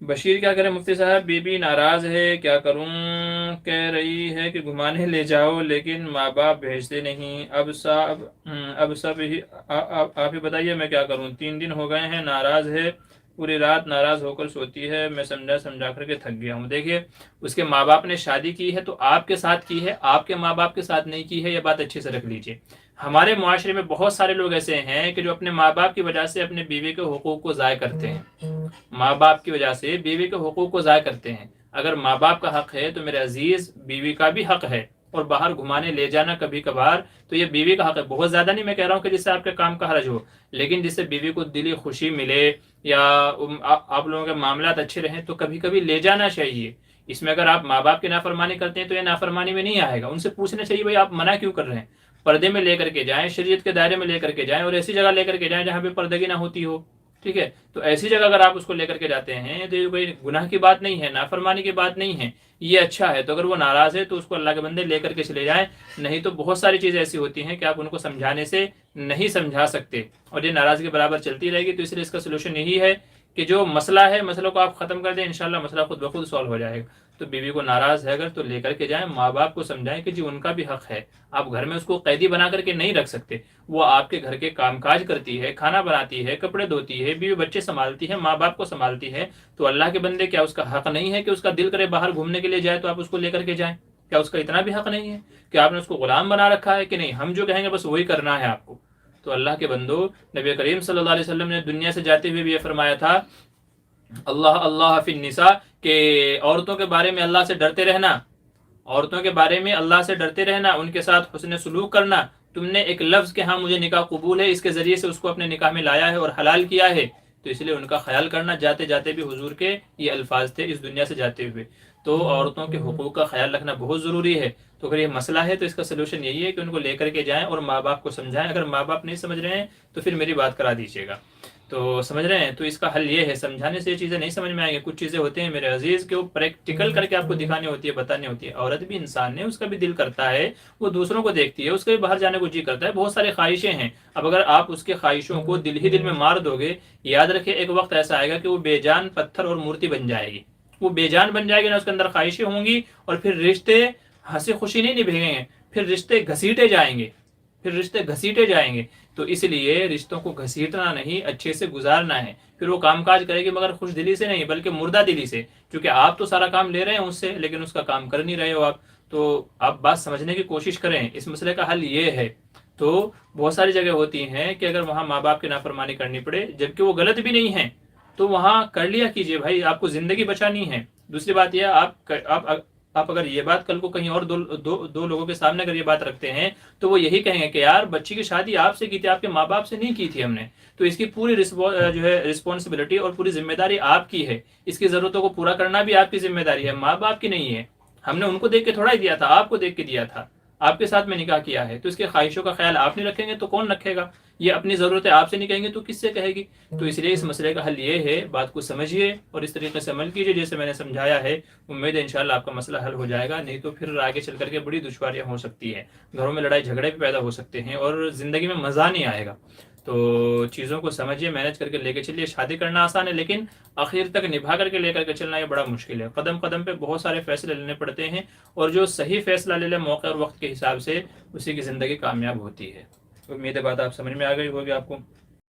بشیر کیا کرے مفتی صاحب، بیوی ناراض ہے کیا کروں، کہہ رہی ہے کہ گھمانے لے جاؤ لیکن ماں باپ بھیجتے نہیں، اب سب ہی آپ ہی بتائیے میں کیا کروں، 3 دن ہو گئے ہیں ناراض ہے، پوری رات ناراض ہو کر سوتی ہے، میں سمجھا سمجھا کر کے تھک گیا ہوں۔ دیکھیے اس کے ماں باپ نے شادی کی ہے تو آپ کے ساتھ کی ہے، آپ کے ماں باپ کے ساتھ نہیں کی ہے، یہ بات اچھے سے رکھ لیجئے۔ ہمارے معاشرے میں بہت سارے لوگ ایسے ہیں کہ جو اپنے ماں باپ کی وجہ سے اپنے بیوی کے حقوق کو ضائع کرتے ہیں، ماں باپ کی وجہ سے بیوی کے حقوق کو ضائع کرتے ہیں۔ اگر ماں باپ کا حق ہے تو میرے عزیز بیوی کا بھی حق ہے، اور باہر گھمانے لے جانا کبھی کبھار تو یہ بیوی کا حق ہے، بہت زیادہ نہیں میں کہہ رہا ہوں کہ جس سے آپ کے کام کا حرج ہو، لیکن جس سے بیوی کو دلی خوشی ملے یا آپ لوگوں کے معاملات اچھے رہیں تو کبھی کبھی لے جانا چاہیے۔ اس میں اگر آپ ماں باپ کی نافرمانی کرتے ہیں تو یہ نافرمانی میں نہیں آئے گا، ان سے پوچھنا چاہیے بھائی آپ منع کیوں کر رہے ہیں، پردے میں لے کر کے جائیں، شریعت کے دائرے میں لے کر کے جائیں، اور ایسی جگہ لے کر کے جائیں جہاں پہ پردگی نہ ہوتی ہو، ٹھیک ہے؟ تو ایسی جگہ اگر آپ اس کو لے کر کے جاتے ہیں تو یہ کوئی گناہ کی بات نہیں ہے، نافرمانی کی بات نہیں ہے، یہ اچھا ہے۔ تو اگر وہ ناراض ہے تو اس کو اللہ کے بندے لے کر کے چلے جائیں، نہیں تو بہت ساری چیزیں ایسی ہوتی ہیں کہ آپ ان کو سمجھانے سے نہیں سمجھا سکتے، اور یہ ناراضگی برابر چلتی رہے گی۔ تو اس لیے اس کا سلوشن یہی ہے کہ جو مسئلہ ہے مسئلوں کو آپ ختم کر دیں، انشاءاللہ مسئلہ خود بخود سالو ہو جائے گا۔ تو بیوی کو ناراض ہے اگر تو لے کر کے جائیں، ماں باپ کو سمجھائیں کہ جی ان کا بھی حق ہے، آپ گھر میں اس کو قیدی بنا کر کے نہیں رکھ سکتے، وہ آپ کے گھر کے کام کاج کرتی ہے، کھانا بناتی ہے، کپڑے دھوتی ہے، بیوی بچے سنبھالتی ہے، ماں باپ کو سنبھالتی ہے، تو اللہ کے بندے کیا اس کا حق نہیں ہے کہ اس کا دل کرے باہر گھومنے کے لیے جائے تو آپ اس کو لے کر کے جائیں؟ کیا اس کا اتنا بھی حق نہیں ہے کہ آپ نے اس کو غلام بنا رکھا ہے کہ نہیں ہم جو کہیں گے بس وہی کرنا ہے آپ کو؟ تو اللہ کے بندو، نبی کریم صلی اللہ علیہ وسلم نے دنیا سے جاتے ہوئے بھی یہ فرمایا تھا، اللہ اللہ فی النساء، کہ عورتوں کے بارے میں اللہ سے ڈرتے رہنا، عورتوں کے بارے میں اللہ سے ڈرتے رہنا، ان کے ساتھ حسن سلوک کرنا۔ تم نے ایک لفظ کہ ہاں مجھے نکاح قبول ہے، اس کے ذریعے سے اس کو اپنے نکاح میں لایا ہے اور حلال کیا ہے، تو اس لیے ان کا خیال کرنا۔ جاتے جاتے بھی حضور کے یہ الفاظ تھے اس دنیا سے جاتے ہوئے۔ تو عورتوں کے حقوق کا خیال رکھنا بہت ضروری ہے۔ تو اگر یہ مسئلہ ہے تو اس کا سلوشن یہی ہے کہ ان کو لے کر کے جائیں اور ماں باپ کو سمجھائیں۔ اگر ماں باپ نہیں سمجھ رہے ہیں تو پھر میری بات کرا دیجیے گا۔ تو سمجھ رہے ہیں، تو اس کا حل یہ ہے، سمجھانے سے یہ چیزیں نہیں سمجھ میں آئیں گی۔ کچھ چیزیں ہوتے ہیں میرے عزیز کہ وہ پریکٹیکل کر کے آپ کو دکھانی ہوتی ہے، بتانی ہوتی ہے۔ عورت بھی انسان ہے، اس کا بھی دل کرتا ہے، وہ دوسروں کو دیکھتی ہے، اس کا بھی باہر جانے کو جی کرتا ہے، بہت ساری خواہشیں ہیں۔ اب اگر آپ اس کے خواہشوں کو دل ہی دل میں مار دو گے، یاد رکھے ایک وقت ایسا آئے گا کہ وہ بے جان پتھر اور مورتی بن جائے گی، وہ بے جان بن جائے گی، نہ اس کے اندر خواہشیں ہوں گی، اور پھر رشتے ہنسی خوشی نہیں نبھیں گے، پھر رشتے گھسیٹے جائیں گے، پھر رشتے گھسیٹے جائیں گے۔ تو اس لیے رشتوں کو گھسیٹنا نہیں، اچھے سے گزارنا ہے۔ پھر وہ کام کاج کرے گی مگر خوش دلی سے نہیں بلکہ مردہ دلی سے، کیونکہ آپ تو سارا کام لے رہے ہیں اس سے لیکن اس کا کام کر نہیں رہے ہو آپ۔ تو آپ بات سمجھنے کی کوشش کریں، اس مسئلے کا حل یہ ہے۔ تو بہت ساری جگہ ہوتی ہیں کہ اگر وہاں ماں باپ کی نافرمانی کرنی پڑے جبکہ وہ غلط بھی نہیں ہیں تو وہاں کر لیا کیجئے بھائی، آپ کو زندگی بچانی ہے۔ دوسری بات یہ، آپ اگر یہ بات کل کو کہیں اور دو لوگوں کے سامنے اگر یہ بات رکھتے ہیں تو وہ یہی کہیں گے کہ یار بچی کی شادی آپ سے کی تھی، آپ کے ماں باپ سے نہیں کی تھی ہم نے، تو اس کی پوری جو ہے رسپانسبلٹی اور پوری ذمہ داری آپ کی ہے، اس کی ضرورتوں کو پورا کرنا بھی آپ کی ذمہ داری ہے، ماں باپ کی نہیں ہے۔ ہم نے ان کو دیکھ کے تھوڑا ہی دیا تھا، آپ کو دیکھ کے دیا تھا، آپ کے ساتھ میں نکاح کیا ہے، تو اس کے خواہشوں کا خیال آپ نہیں رکھیں گے تو کون رکھے گا؟ یہ اپنی ضرورتیں آپ سے نہیں کہیں گے تو کس سے کہے گی؟ تو اس لیے اس مسئلے کا حل یہ ہے، بات کو سمجھیے اور اس طریقے سے عمل کیجیے جیسے میں نے سمجھایا ہے۔ امید ہے انشاءاللہ آپ کا مسئلہ حل ہو جائے گا، نہیں تو پھر آگے چل کر کے بڑی دشواریاں ہو سکتی ہیں، گھروں میں لڑائی جھگڑے بھی پیدا ہو سکتے ہیں اور زندگی میں مزہ نہیں آئے گا۔ تو چیزوں کو سمجھیے، مینج کر کے لے کے چلیے۔ شادی کرنا آسان ہے لیکن آخر تک نبھا کر کے لے کر کے چلنا یہ بڑا مشکل ہے، قدم قدم پہ بہت سارے فیصلے لینے پڑتے ہیں، اور جو صحیح فیصلہ لے لے موقع اور وقت کے حساب سے اسی کی زندگی کامیاب ہوتی ہے۔ امید ہے بات آپ سمجھ میں آ گئی ہوگی آپ کو۔